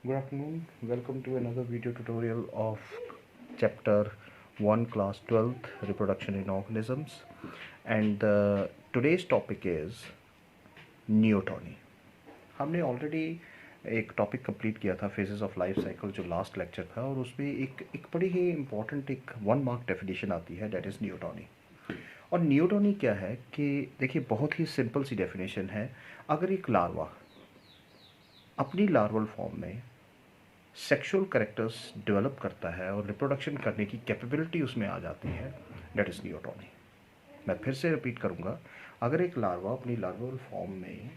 Good afternoon. Welcome to another video tutorial of chapter 1 class 12th reproduction in organisms, and today's topic is neotony. हमने already एक topic complete किया था phases of life cycle जो last lecture था, और उसमें एक बड़ी ही इंपॉर्टेंट एक 1 मार्क डेफिनेशन आती है, दैट इज़ नियोटॉनी। और नियोटॉनी क्या है कि देखिए बहुत ही सिंपल सी डेफिनेशन है। अगर एक लार्वा अपनी लार्वल फॉर्म में सेक्सुअल कैरेक्टर्स डेवलप करता है और रिप्रोडक्शन करने की कैपेबिलिटी उसमें आ जाती है, डेट इज़ नियोटॉनी। मैं फिर से रिपीट करूँगा, अगर एक लार्वा अपनी लार्वल फॉर्म में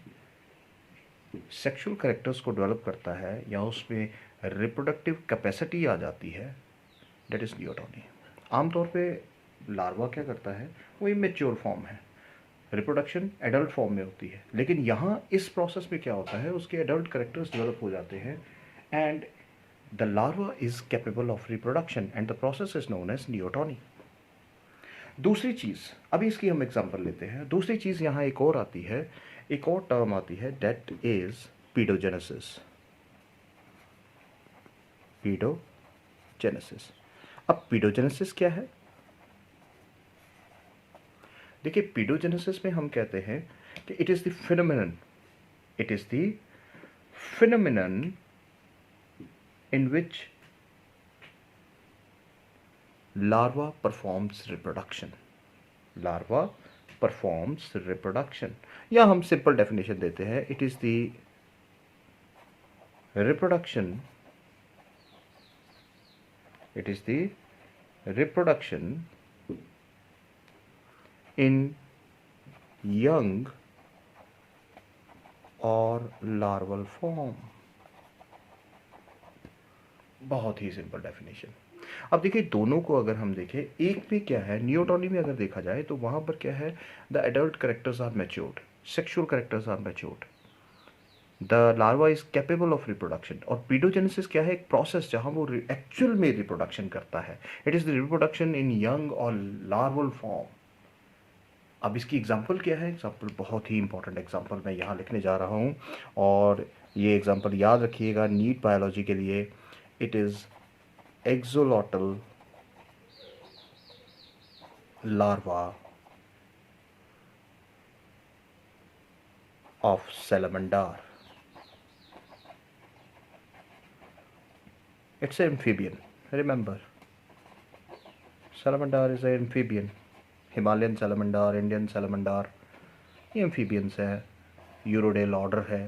सेक्सुअल कैरेक्टर्स को डेवलप करता है या उसमें रिप्रोडक्टिव कैपेसिटी आ जाती है, डेट इज़ नियोटॉनी। आमतौर पे लार्वा क्या करता है, वो इमेच्योर फॉर्म है, रिप्रोडक्शन एडल्ट फॉर्म में होती है, लेकिन यहाँ इस प्रोसेस में क्या होता है, उसके एडल्ट कैरेक्टर्स डेवलप हो जाते हैं and the larva is capable of reproduction and the process is known as neotony. दूसरी चीज़, अभी इसकी हम एग्जांपल लेते हैं। दूसरी चीज़ यहाँ एक और आती है, एक और टर्म आती है, दैट इज पीडोजेनेसिस। पीडोजेनेसिस। अब पीडोजेनेसिस क्या है? देखिए, पीडोजेनेसिस में हम कहते हैं कि it is the phenomenon in which larva performs reproduction. Larva performs reproduction. या हम सिंपल डेफिनेशन देते हैं, it is the reproduction in young or larval form. बहुत ही सिंपल डेफिनेशन। अब देखिए, दोनों को अगर हम देखें, एक पे क्या है, नियोटॉनी में अगर देखा जाए तो वहाँ पर क्या है, the adult characters are matured, sexual characters are matured, the larva is capable of reproduction. और पीडोजेनेसिस क्या है, एक प्रोसेस जहाँ वो एक्चुअल में रिप्रोडक्शन करता है, it is the reproduction in young और लार्वल फॉर्म। अब इसकी एग्जाम्पल क्या है? एग्जाम्पल बहुत ही इंपॉर्टेंट एग्जाम्पल मैं यहाँ लिखने जा रहा हूँ, और ये एग्जाम्पल याद रखिएगा नीट बायोलॉजी के लिए। It is axolotl larva of salamander. It's an amphibian. Remember, salamander is an amphibian. Himalayan salamander, Indian salamander, ये amphibians है, यूरोडेल ऑर्डर है।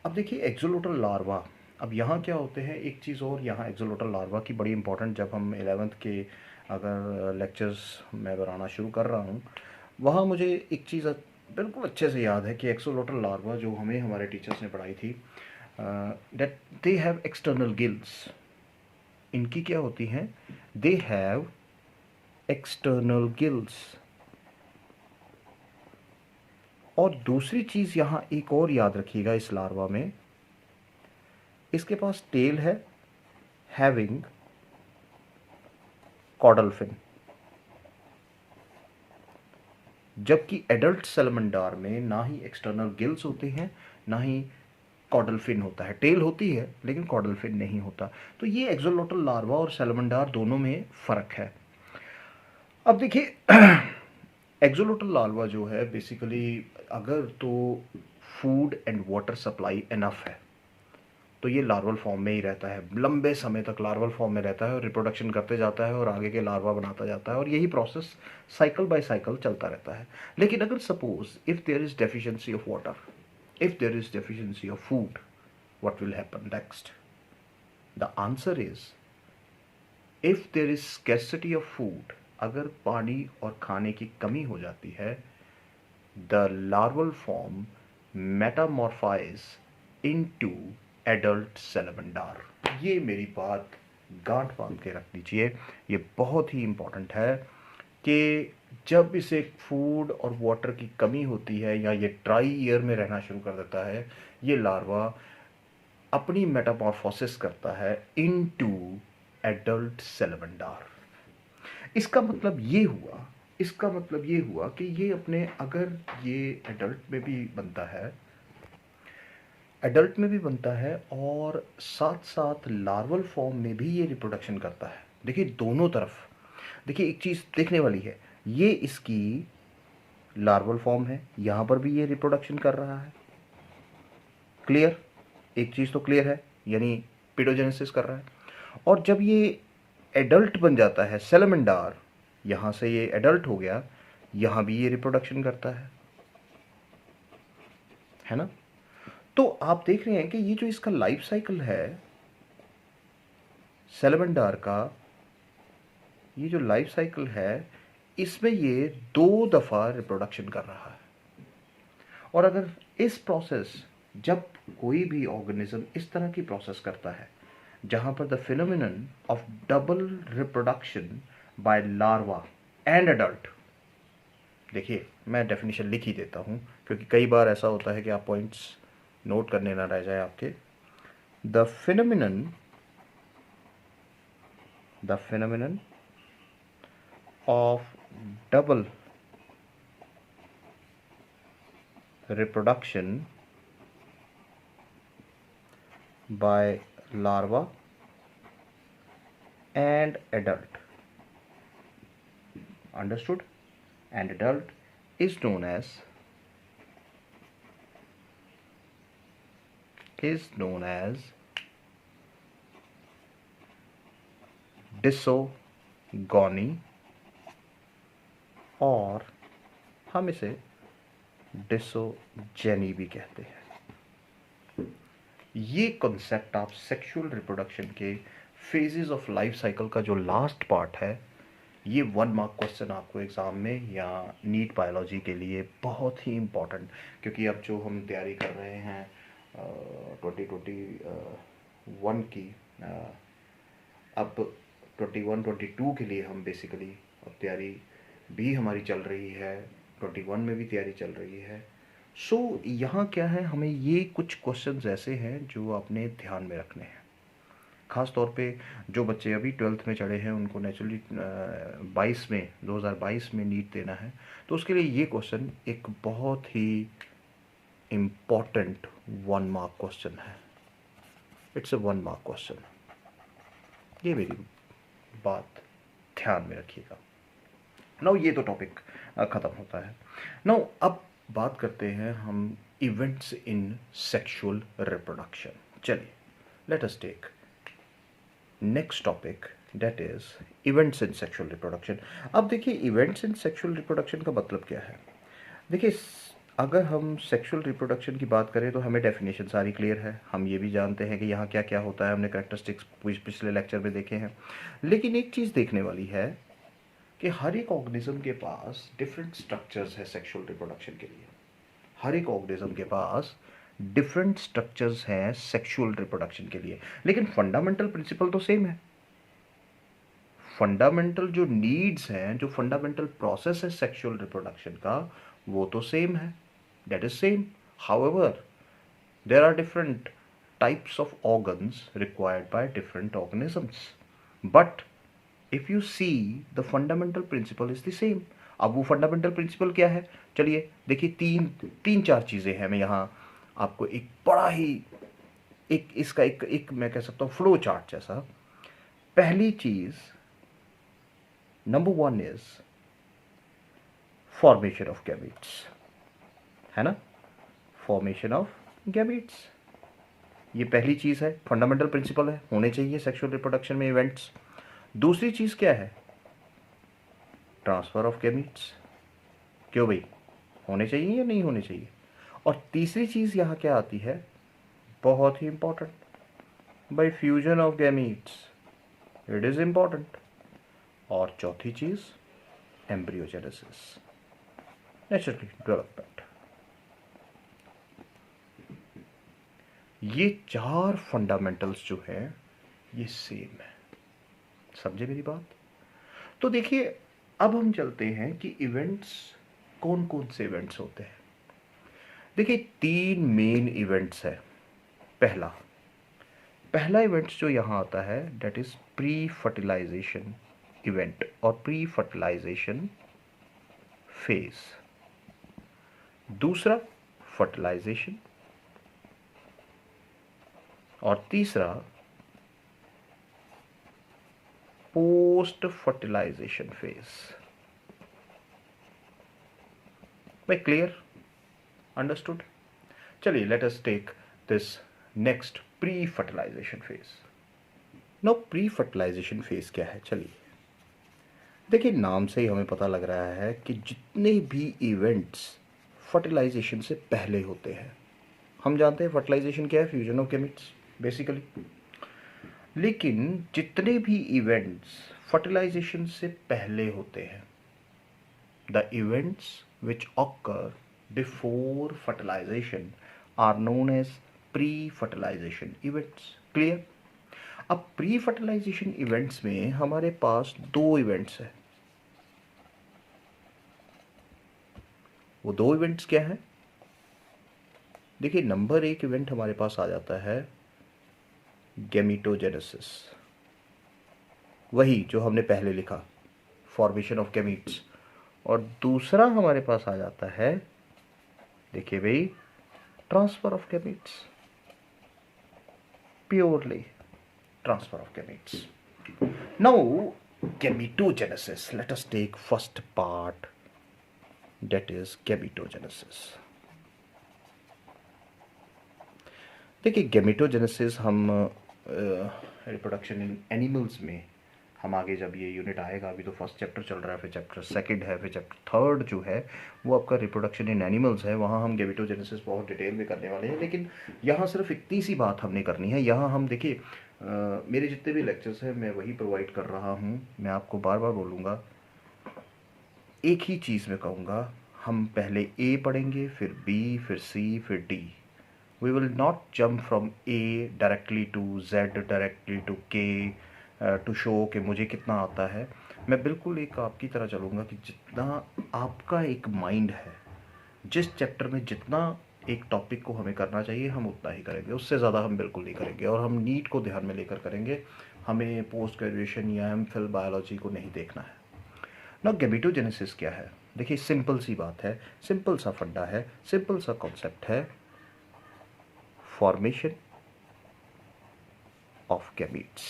अब देखिए, एक्सोलोटल लार्वा, अब यहाँ क्या होते हैं, एक चीज़ और यहाँ एक्सोलोटल लार्वा की बड़ी इंपॉर्टेंट, जब हम 11th के अगर लेक्चर्स मैं बनाना शुरू कर रहा हूँ, वहाँ मुझे एक चीज़ बिल्कुल अच्छे से याद है कि एक्सोलोटल लार्वा जो हमें हमारे टीचर्स ने पढ़ाई थी, that they have external gills. इनकी क्या होती हैं, दे हैव एक्सटर्नल गिल्स। और दूसरी चीज़ यहाँ एक और याद रखिएगा, इस लार्वा में इसके पास टेल है, हैविंग कॉडल फिन, जबकि एडल्ट सैलमंडार में ना ही एक्सटर्नल गिल्स होते हैं, ना ही कॉडल फिन होता है। टेल होती है लेकिन कॉडल फिन नहीं होता। तो ये एक्सोलोटल लार्वा और सैलमंडार दोनों में फ़र्क है। अब देखिए, एक्सोलोटल लार्वा जो है बेसिकली, अगर तो food and water supply enough है तो ये लार्वल फॉर्म में ही रहता है, लंबे समय तक लार्वल फॉर्म में रहता है और रिप्रोडक्शन करते जाता है और आगे के लार्वा बनाता जाता है, और यही प्रोसेस साइकिल बाय साइकिल चलता रहता है। लेकिन अगर suppose if there is deficiency of water, if there is deficiency of food, what will happen next? The answer is, if there is scarcity of food, अगर पानी और खाने की कमी हो जाती है, the larval form metamorphose into adult salamander. ये मेरी बात गांठ बांध के रख दीजिए, ये बहुत ही इंपॉर्टेंट है कि जब इसे फूड और वाटर की कमी होती है या ये ड्राई ईयर में रहना शुरू कर देता है, ये लार्वा अपनी मेटामॉर्फोसिस करता है इनटू एडल्ट सैलमंडार। इसका मतलब ये हुआ कि ये अपने, अगर ये एडल्ट में भी बनता है, एडल्ट में भी बनता है और साथ साथ लार्वल फॉर्म में भी ये रिप्रोडक्शन करता है। देखिए दोनों तरफ, देखिए एक चीज़ देखने वाली है, ये इसकी लार्वल फॉर्म है, यहाँ पर भी ये रिप्रोडक्शन कर रहा है। क्लियर, एक चीज़ तो क्लियर है, यानी पीडोजेनेसिस कर रहा है। और जब ये एडल्ट बन जाता है सेलेमेंडार, यहाँ से ये एडल्ट हो गया, यहाँ भी ये रिप्रोडक्शन करता है ना। तो आप देख रहे हैं कि ये जो इसका लाइफ साइकिल है सेलेमेंडार का, ये जो लाइफ साइकिल है इसमें ये 2 दफ़ा रिप्रोडक्शन कर रहा है। और अगर इस प्रोसेस, जब कोई भी ऑर्गेनिज्म इस तरह की प्रोसेस करता है जहां पर the phenomenon of double reproduction by larva and adult, देखिए मैं डेफिनेशन लिख ही देता हूं क्योंकि कई बार ऐसा होता है कि आप पॉइंट्स नोट करने ना रह जाए आपके। The phenomenon of double reproduction by larva and adult, understood, and adult is known as डिसोगोनी, और हम इसे डिसोजेनी भी कहते हैं। ये कॉन्सेप्ट आप सेक्सुअल रिप्रोडक्शन के फेजेस ऑफ लाइफ साइकिल का जो लास्ट पार्ट है, ये 1 मार्क क्वेश्चन आपको एग्ज़ाम में या नीट बायोलॉजी के लिए बहुत ही इम्पोर्टेंट, क्योंकि अब जो हम तैयारी कर रहे हैं 2021 की, अब 21-22 के लिए हम बेसिकली अब तैयारी भी हमारी चल रही है, 21 में भी तैयारी चल रही है। सो यहाँ क्या है, हमें ये कुछ क्वेश्चंस ऐसे हैं जो आपने ध्यान में रखने हैं। ख़ास तौर पे जो बच्चे अभी 12th में चढ़े हैं उनको नेचुरली 2022 में नीट देना है, तो उसके लिए ये क्वेश्चन एक बहुत ही इम्पॉर्टेंट 1 मार्क क्वेश्चन है। इट्स अ 1 मार्क क्वेश्चन, ये मेरी बात ध्यान में रखिएगा। नाउ ये तो टॉपिक ख़त्म होता है। नाउ अब बात करते हैं हम इवेंट्स इन सेक्सुअल रिप्रोडक्शन। चलिए let us take next topic, that is events in sexual reproduction. अब देखिए इवेंट्स इन सेक्सुअल रिप्रोडक्शन का मतलब क्या है। देखिए अगर हम सेक्सुअल रिप्रोडक्शन की बात करें तो हमें डेफिनेशन सारी क्लियर है, हम ये भी जानते हैं कि यहाँ क्या क्या होता है, हमने कैरेक्टरिस्टिक्स पिछले लेक्चर में देखे हैं। लेकिन एक चीज़ देखने वाली है कि हर एक ऑर्गेनिज्म के पास डिफरेंट स्ट्रक्चर्स है सेक्सुअल रिप्रोडक्शन के लिए। हर एक ऑर्गेनिज्म के पास डिफरेंट स्ट्रक्चर्स हैं सेक्सुअल रिप्रोडक्शन के लिए, लेकिन फंडामेंटल प्रिंसिपल तो सेम है। फंडामेंटल जो नीड्स हैं, जो फंडामेंटल प्रोसेस है सेक्सुअल रिप्रोडक्शन का, वो तो सेम है, that is same. However there are different types of organs required by different organisms, but if you see the fundamental principle is the same. अब वो फंडामेंटल प्रिंसिपल क्या है, चलिए देखिए तीन चार चीज़ें हैं। मैं यहाँ आपको एक बड़ा ही एक इसका एक मैं कह सकता हूँ फ्लो चार्ट जैसा। पहली चीज़ number 1 is formation of gametes, है ना, फॉर्मेशन ऑफ गैमेट्स, ये पहली चीज़ है, फंडामेंटल प्रिंसिपल है, होने चाहिए सेक्सुअल रिप्रोडक्शन में इवेंट्स। दूसरी चीज़ क्या है, ट्रांसफ़र ऑफ गैमेट्स, क्यों भाई, होने चाहिए या नहीं होने चाहिए। और तीसरी चीज़ यहाँ क्या आती है, बहुत ही important, by fusion of gametes, it is important. और चौथी चीज़ एम्ब्रियोजेनेसिस, नेचुरली डेवलपमेंट। ये 4 फंडामेंटल्स जो हैं ये सेम है, समझे मेरी बात। तो देखिए अब हम चलते हैं कि इवेंट्स कौन कौन से इवेंट्स होते हैं। देखिए 3 मेन इवेंट्स है। पहला इवेंट्स जो यहाँ आता है that is pre fertilisation event और प्री फर्टिलाइजेशन फेज। दूसरा फर्टिलाइजेशन, और तीसरा पोस्ट फर्टिलाइजेशन फेज। भाई क्लियर, अंडरस्टूड? चलिए let us take this next, pre fertilisation phase. No pre fertilisation phase क्या है? चलिए देखिए, नाम से ही हमें पता लग रहा है कि जितने भी इवेंट्स फर्टिलाइजेशन से पहले होते हैं, हम जानते हैं फर्टिलाइजेशन क्या है, फ्यूजन ऑफ गैमेट्स बेसिकली। लेकिन जितने भी इवेंट्स फर्टिलाइजेशन से पहले होते हैं, the events which occur before fertilisation are known as pre fertilisation events. Clear? अब प्री फर्टिलाइजेशन इवेंट्स में हमारे पास दो इवेंट्स हैं। वो दो इवेंट्स क्या हैं? देखिए, नंबर एक इवेंट हमारे पास आ जाता है गैमीटोजेनेसिस, वही जो हमने पहले लिखा, फॉर्मेशन ऑफ गैमीट्स। और दूसरा हमारे पास आ जाता है, देखिए भाई, transfer of gametes, purely transfer of gametes. Now gametogenesis, let us take first part, that is gametogenesis. देखिए, गैमीटोजेनेसिस हम रिप्रोडक्शन इन एनिमल्स में, हम आगे जब ये यूनिट आएगा, अभी तो फर्स्ट चैप्टर चल रहा है, फिर चैप्टर सेकंड है, फिर चैप्टर थर्ड जो है वो आपका रिप्रोडक्शन इन एनिमल्स है, वहाँ हम गैमीटोजेनेसिस बहुत डिटेल में करने वाले हैं। लेकिन यहाँ सिर्फ इतनी सी बात हमने करनी है। यहाँ हम देखिए, मेरे जितने भी लेक्चर्स हैं मैं वही प्रोवाइड कर रहा हूँ। मैं आपको बार बार बोलूँगा, एक ही चीज़ में कहूँगा, हम पहले ए पढ़ेंगे, फिर बी, फिर सी, फिर D. We will not jump from A directly to Z, directly to K, to show कि मुझे कितना आता है। मैं बिल्कुल एक आपकी तरह चलूँगा कि जितना आपका एक माइंड है, जिस चैप्टर में जितना एक टॉपिक को हमें करना चाहिए हम उतना ही करेंगे, उससे ज़्यादा हम बिल्कुल नहीं करेंगे। और हम नीट को ध्यान में लेकर करेंगे, हमें पोस्ट ग्रेजुएशन या एमफिल बायोलॉजी को नहीं देखना है ना। गैमीटोजेनेसिस क्या है? देखिए, सिंपल सी बात है, सिंपल सा फंडा है, सिंपल सा कॉन्सेप्ट है, फॉर्मेशन ऑफ गैमीट्स।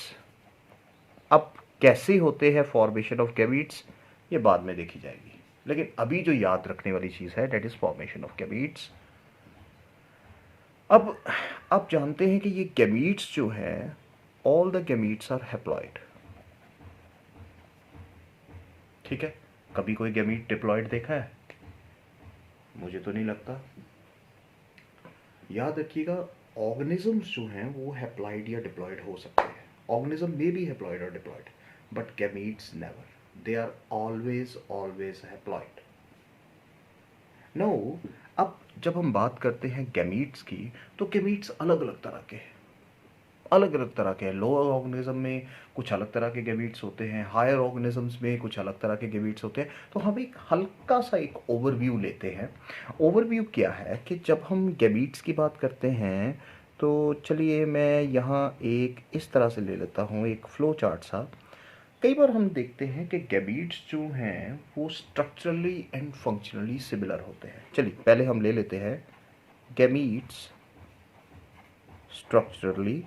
अब कैसे होते हैं फॉर्मेशन ऑफ गैमीट्स, ये बाद में देखी जाएगी, लेकिन अभी जो याद रखने वाली चीज़ है that is formation of gametes. अब आप जानते हैं कि ये गैमीट्स जो है, all the gametes are haploid. ठीक है? कभी कोई गैमीट डिप्लॉइड देखा है? मुझे तो नहीं लगता। याद रखिएगा, ऑर्गेनिजम्स जो हैं वो हैप्लॉइड या डिप्लॉइड हो सकते हैं। ऑर्गेनिज्म में भी हैप्लॉइड और diploid, but gametes never, they are always always haploid. No, अब जब हम बात करते हैं गैमीट्स की, तो गैमीट्स अलग अलग तरह के हैं, अलग अलग तरह के हैं। लोअर ऑर्गेनिज्म में कुछ अलग तरह के गैमीट्स होते हैं, हायर ऑर्गेनिजम्स में कुछ अलग तरह के गैमीट्स होते हैं। तो हम एक हल्का सा एक ओवरव्यू लेते हैं। ओवरव्यू क्या है कि जब हम गैमीट्स की बात करते हैं, तो चलिए मैं यहाँ एक इस तरह से ले लेता हूँ एक फ्लो चार्ट सा। कई बार हम देखते हैं कि गैमीट्स जो हैं वो स्ट्रक्चरली एंड फंक्शनली सिमिलर होते हैं। चलिए पहले हम ले लेते हैं gametes structurally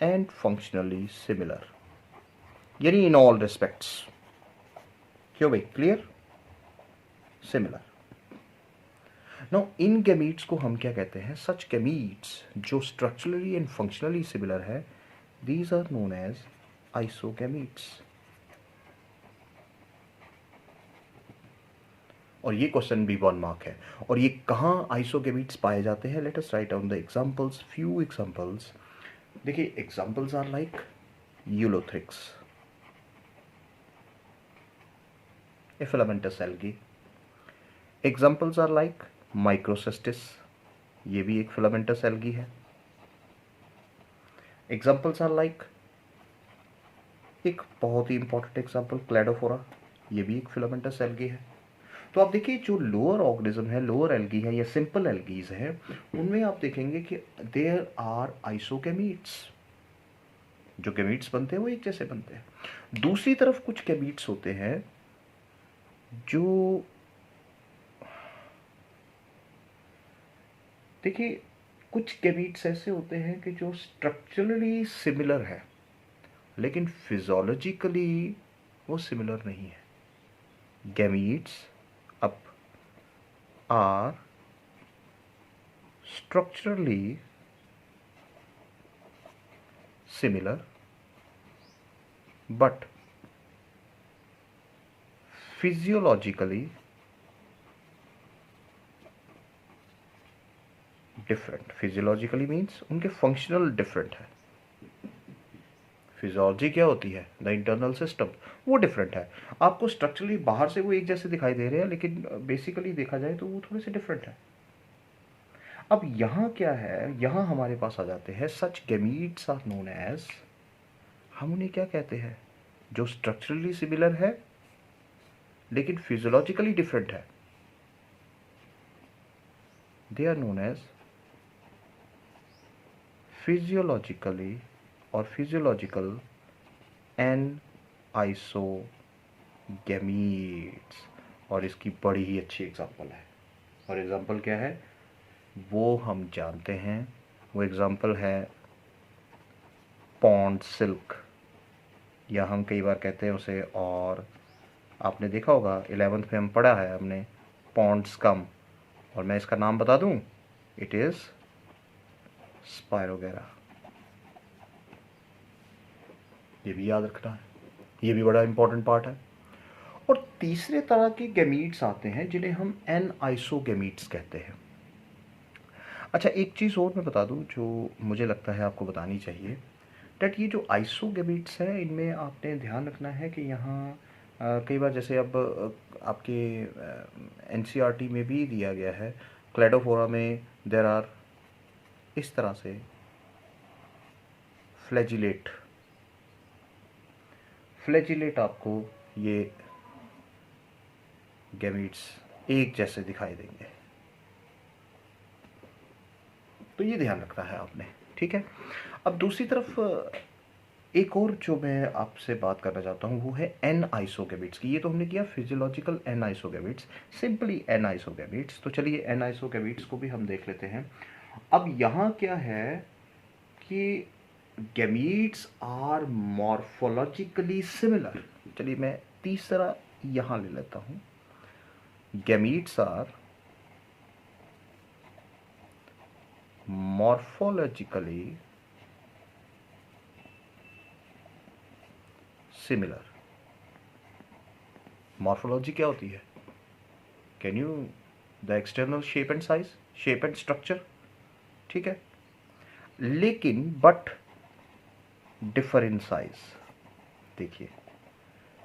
and functionally similar, यानी इन ऑल रिस्पेक्ट्स। क्यों भाई? Clear? Similar. Now in gametes को हम क्या कहते हैं? सच गैमीट्स जो स्ट्रक्चरली एंड फंक्शनली सिमिलर है, दीज आर नोन एज आइसोगैमीट्स। और ये क्वेश्चन भी 1 मार्क है। और ये कहाँ आइसोगैमीट्स पाए जाते हैं? Let us write down the examples, few examples. देखिए, examples are like ulothrix, a filamentous algae. Examples are like microcystis, ये भी एक फिलामेंटस एल्गी है। एग्जांपल्स आर लाइक, एक बहुत ही इंपॉर्टेंट एग्जांपल क्लैडोफोरा, ये भी एक फिलामेंटस एल्गी है। तो आप देखिए, जो लोअर ऑर्गेनिज्म है, लोअर एल्गी है या सिंपल एल्गीज है, उनमें आप देखेंगे कि देयर आर आइसोगैमीट्स। जो गैमीट्स बनते हैं वो एक जैसे बनते हैं। दूसरी तरफ कुछ गैमीट्स होते हैं जो, देखिए, कुछ गैमीट्स ऐसे होते हैं कि जो स्ट्रक्चरली सिमिलर है लेकिन फिजियोलॉजिकली वो सिमिलर नहीं है। गैमीट्स अब are structurally similar but physiologically different। physiologically means उनके functional different है। फिजियोलॉजी क्या होती है? द इंटरनल सिस्टम, वो डिफरेंट है। आपको स्ट्रक्चरली बाहर से वो एक जैसे दिखाई दे रहे हैं लेकिन बेसिकली देखा जाए तो वो थोड़े से डिफरेंट है। अब यहाँ क्या है, यहाँ हमारे पास आ जाते हैं सच गैमीट्स आर नोन एज, हम उन्हें क्या कहते हैं? जो स्ट्रक्चरली सिमिलर है लेकिन फिजियोलॉजिकली डिफरेंट है, they are known as physiologically और फिजियोलॉजिकल एन आइसोगैमीट्स। और इसकी बड़ी ही अच्छी एग्जांपल है, और एग्जांपल क्या है वो हम जानते हैं। वो एग्जांपल है पॉन्ड सिल्क, या हम कई बार कहते हैं उसे, और आपने देखा होगा 11th में हम पढ़ा है हमने पॉन्ड स्कम, और मैं इसका नाम बता दूं, इट इज़ स्पायरोगेरा। ये भी याद रखना है, ये भी बड़ा इंपॉर्टेंट पार्ट है। और तीसरे तरह के गैमीट्स आते हैं जिन्हें हम एन आइसोगैमीट्स कहते हैं। अच्छा, एक चीज़ और मैं बता दूं जो मुझे लगता है आपको बतानी चाहिए, डैट ये जो आइसोगैमीट्स है इनमें आपने ध्यान रखना है कि यहाँ कई बार जैसे अब आपके एनसीईआरटी में भी दिया गया है, क्लेडोफोरा में देर आर इस तरह से फ्लैजिलेट, फ्लैजिलेट आपको ये गैमीट्स एक जैसे दिखाई देंगे, तो ये ध्यान रखना है आपने, ठीक है। अब दूसरी तरफ एक और जो मैं आपसे बात करना चाहता हूँ वो है एन आइसोगैमीट्स की। ये तो हमने किया फिजियोलॉजिकल एन आइसोगैमीट्स, सिंपली एन आइसोगैमीट्स। तो चलिए एन आइसोगैमीट्स को भी हम देख लेते हैं। अब यहाँ क्या है कि गैमीट्स आर मॉर्फोलॉजिकली सिमिलर। चलिए मैं तीसरा यहाँ ले लेता हूँ, gametes are morphologically similar. Morphology क्या होती है? Can you the external shape and size, shape and structure, ठीक है, लेकिन बट डिफर इन साइज। देखिए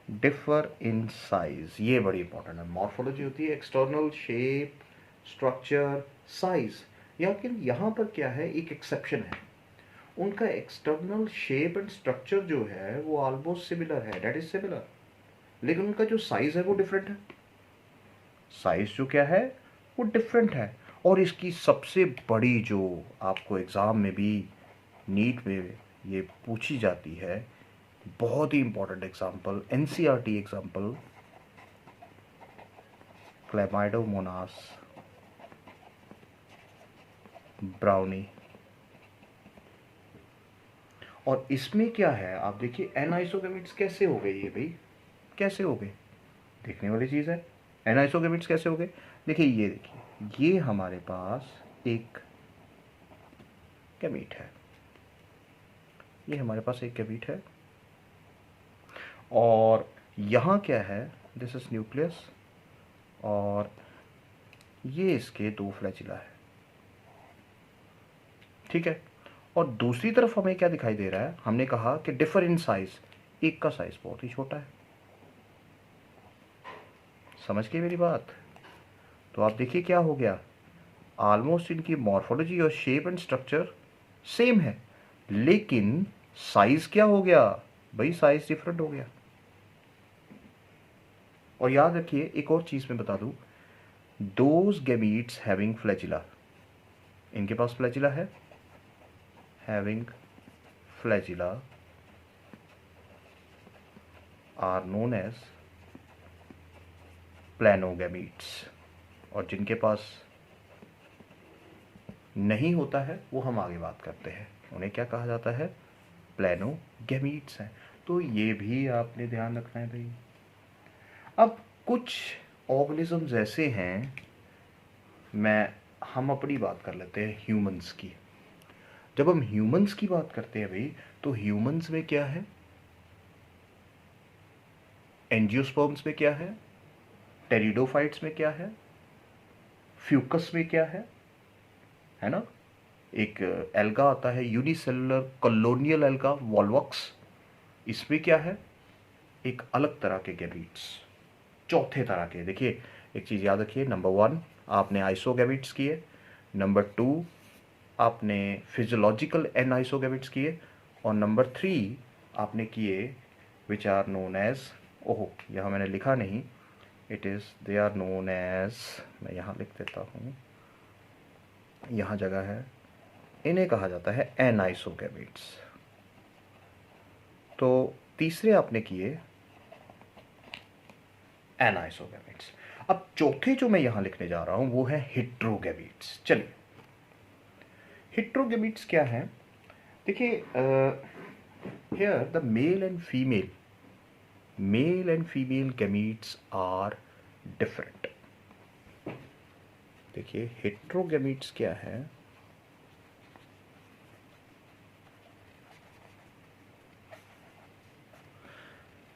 डिफर इन साइज, ये बड़ी इंपॉर्टेंट है। मॉर्फोलॉजी होती है एक्सटर्नल शेप, स्ट्रक्चर, साइज, लेकिन यहाँ पर क्या है, एक एक्सेप्शन है। उनका एक्सटर्नल शेप एंड स्ट्रक्चर जो है वो ऑलमोस्ट सिमिलर है, डेट इज सिमिलर, लेकिन उनका जो साइज है वो डिफरेंट है। साइज जो क्या है वो डिफरेंट है। और इसकी सबसे बड़ी जो आपको एग्ज़ाम में भी, नीट में ये पूछी जाती है, बहुत ही important example, NCERT example, chlamydomonas braunii. और इसमें क्या है, आप देखिए एनाइसोगैमीट्स कैसे हो गए ये भाई, कैसे हो गए, देखने वाली चीज़ है। एनाइसोगैमीट्स कैसे हो गए? देखिए ये देखिए, ये हमारे पास एक गैमीट है, ये हमारे पास एक गैमीट है, और यहाँ क्या है, दिस इज न्यूक्लियस, और ये इसके दो फ्लैजिला है, ठीक है। और दूसरी तरफ हमें क्या दिखाई दे रहा है, हमने कहा कि डिफर इन साइज, एक का साइज बहुत ही छोटा है, समझ गए मेरी बात? तो आप देखिए क्या हो गया, ऑलमोस्ट इनकी मॉर्फोलॉजी और शेप एंड स्ट्रक्चर सेम है, लेकिन साइज क्या हो गया भाई, साइज डिफरेंट हो गया। और याद रखिए एक और चीज मैं बता दूं, दोज गैमीट्स हैविंग फ्लैजिला, इनके पास फ्लैजिला है, having flagella are known as planogametes, और जिनके पास नहीं होता है वो हम आगे बात करते हैं, उन्हें क्या कहा जाता है, प्लेनोगैमीट्स हैं। तो ये भी आपने ध्यान रखना है भाई। अब कुछ ऑर्गेनिजम्स ऐसे हैं, हम अपनी बात कर लेते हैं ह्यूमंस की। जब हम ह्यूमंस की बात करते हैं भाई, तो ह्यूमंस में क्या है, एंजियोस्पर्म्स में क्या है, टेरिडोफाइट्स में क्या है, फ्यूकस में क्या है ना, एक एल्गा आता है यूनिसेलुलर कॉलोनियल एल्गा वॉल्वॉक्स, इसमें क्या है, एक अलग तरह के गैमीट्स, चौथे तरह के। देखिए एक चीज़ याद रखिए, नंबर 1 आपने आइसोगैमीट्स किए, नंबर 2 आपने फिजियोलॉजिकल एनाइसोगैमेट्स किए, और नंबर 3 आपने किए विच आर नोन एज, ओहो यहाँ मैंने लिखा नहीं, it is they are known as, मैं यहाँ लिख देता हूँ, यहाँ जगह है, इन्हें कहा जाता है एनाइसोगैमेट्स। तो तीसरे आपने किए एनाइसोगैमेट्स। अब चौथे जो मैं यहाँ लिखने जा रहा हूँ वो है हेट्रोगैमेट्स। चलिए हेट्रोगैमेट्स क्या है, देखिए here the male and female gametes are different। देखिए हेट्रोगैमीट्स क्या है,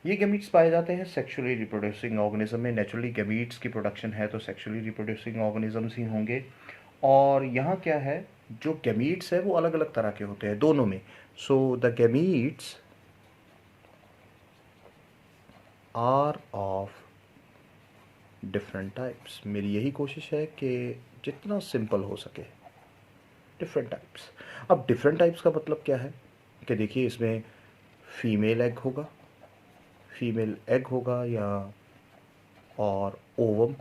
ये गैमीट्स पाए जाते हैं सेक्सुअली रिप्रोड्यूसिंग ऑर्गेनिज्म में। नेचुरली गैमीट्स की प्रोडक्शन है तो सेक्सुअली रिप्रोड्यूसिंग ऑर्गेनिजम्स ही होंगे। और यहाँ क्या है, जो गैमीट्स है वो अलग अलग तरह के होते हैं दोनों में। So the gametes are of different types. मेरी यही कोशिश है कि जितना सिंपल हो सके, डिफरेंट टाइप्स। अब डिफरेंट टाइप्स का मतलब क्या है कि देखिए इसमें फीमेल एग होगा या और ओवम,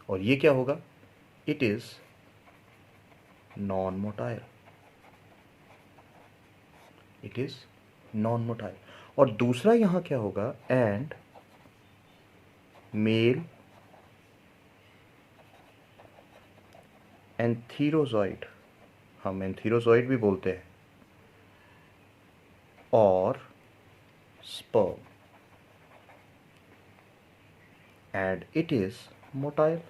और ये क्या होगा, it is non motile, it is non motile. और दूसरा यहाँ क्या होगा, एंड मेल एंथीरोजॉइड, हम एंथीरोजॉइड भी बोलते हैं, और sperm, and it is motile,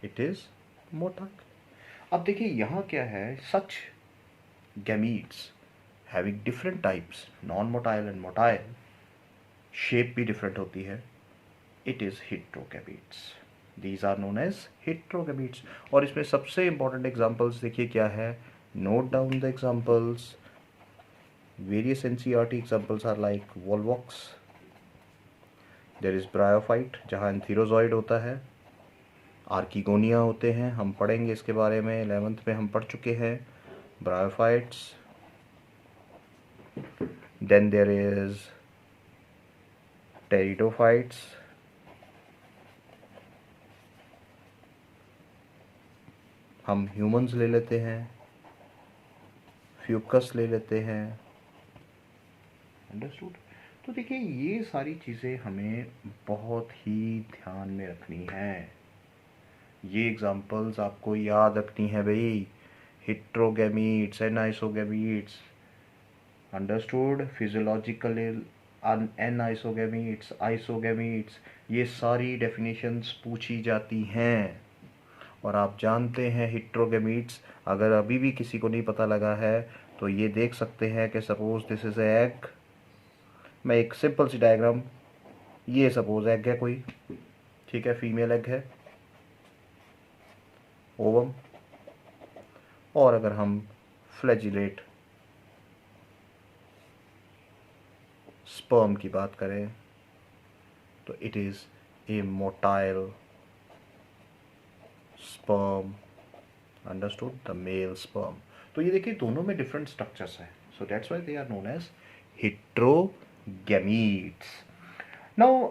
it is motile. अब देखिए यहाँ क्या है, such gametes having different types, non motile and motile, shape भी डिफरेंट होती है, it is heterogametes. These are known as heterogametes. और इसमें सबसे इंपॉर्टेंट एग्जांपल्स देखिए क्या है, note down the examples. Various NCERT examples are like Volvox, there is Bryophyte जहाँ एंथीरोजॉइड होता है, आर्किगोनिया होते हैं, हम पढ़ेंगे इसके बारे में, 11th में हम पढ़ चुके हैं bryophytes. Then there is pteridophytes, हम ह्यूमंस ले लेते हैं, फ्यूकस ले लेते हैं, अंडरस्टूड। तो देखिए ये सारी चीज़ें हमें बहुत ही ध्यान में रखनी है, ये एग्जांपल्स आपको याद रखनी है भाई, हेट्रोगैमीट्स, एनाइसोगैमीट्स, अंडरस्टूड, फिजियोलॉजिकल एनाइसोगैमीट्स, आइसोगैमीट्स, ये सारी डेफिनेशंस पूछी जाती हैं। और आप जानते हैं हेट्रोगैमीट्स, अगर अभी भी किसी को नहीं पता लगा है तो ये देख सकते हैं कि सपोज दिस इज़ एग, मैं एक सिंपल सी डायग्राम, ये सपोज एग है कोई, ठीक है, फीमेल एग है, ओवम, और अगर हम फ्लैजिलेट स्पर्म की बात करें तो it is a motile sperm, understood, the male sperm. तो ये देखिए दोनों में डिफरेंट स्ट्रक्चर्स हैं, so that's why they are known as heterogametes. Now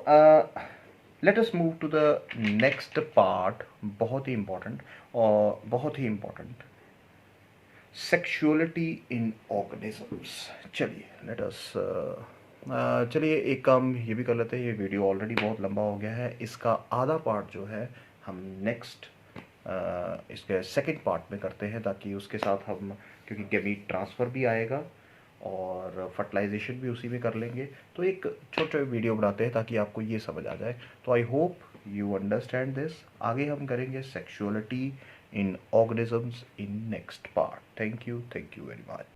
let us move to the next part, बहुत ही इंपॉर्टेंट और बहुत ही इंपॉर्टेंट, सेक्सुअलिटी इन ऑर्गेनिजम्स। चलिए लेट अस चलिए एक काम ये भी कर लेते हैं, ये वीडियो ऑलरेडी बहुत लंबा हो गया है, इसका आधा पार्ट जो है हम नेक्स्ट इसके सेकंड पार्ट में करते हैं, ताकि उसके साथ हम, क्योंकि गैमीट ट्रांसफ़र भी आएगा और फर्टिलाइजेशन भी उसी में कर लेंगे, तो एक छोटे वीडियो बनाते हैं ताकि आपको ये समझ आ जाए। तो I hope you understand this. आगे हम करेंगे sexuality in organisms in next part. Thank you very much.